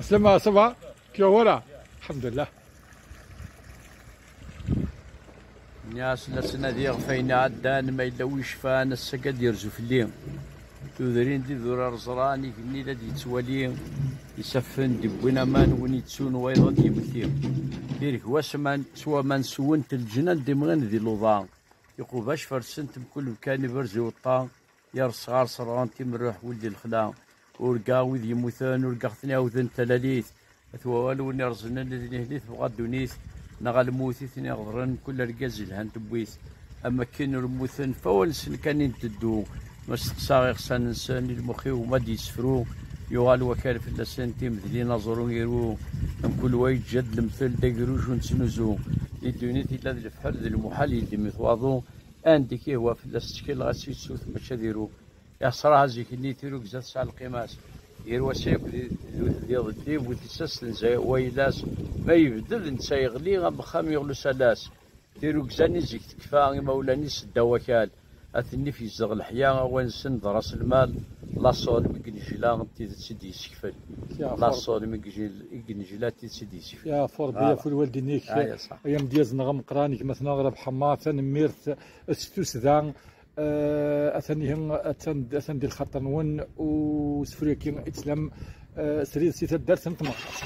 سلامة صبا كيورا الحمد لله. ناس لسنا دي غفينا عدان ما يلويش فان السقد يرزو في الليل تودرين دي ذرار زراني كني لدي تواليم يسفن دبونا مان ونيتسون ويضا دي بثيم ديرك واسمان سوا من سونت الجنان دي مغن دي لوضان يقول باش فرسنت بكل مكان برزي وطان يا صغار صرانتي من روح ولدي الخلا ورقا وذ يموثان ورقا ثنيا وذن تلاليث اثوالو نرزنا الذي هليث بغا دونيث نغال موثي ثني غضرن كل رقاز الهان تبويث اما كين رموثن فولسن كان ينتدو مستقصاغ يغسان نسان المخي وما ديسفرو يوغال وكال في اللسان تيمثلي نظرو يرو ام كل وايد جد المثل داقروش ونسنوزو لدونيث إلا ذي الفحر ذي المحال يدي مثواضو عندك هو في الاستشكال غاسي تسوث ماشا ديرو يا صراحة زيك اللي تيرو كزات ساعة القماس يروا سيف ديال الديب وتسس نزاي ويلاس ما يبدل نتا يغلي غمخام يغلو سلاس ديرو كزاني زيك تكفى مولاني سدا وكال اثني في زغ الحياه ونسن راس المال لا صول مكنجلا تيسدي يسكفل لا صول مكنجلا تيسدي يسكفل يا فربي في الوالدينيك ايام دياز نغم قرانيك مثلا غرب حماث ميرث استوس ذا اثنيهم اثن ديال الخطر نون وسفريكين اسلام سريد سيت الدرس نتمقص.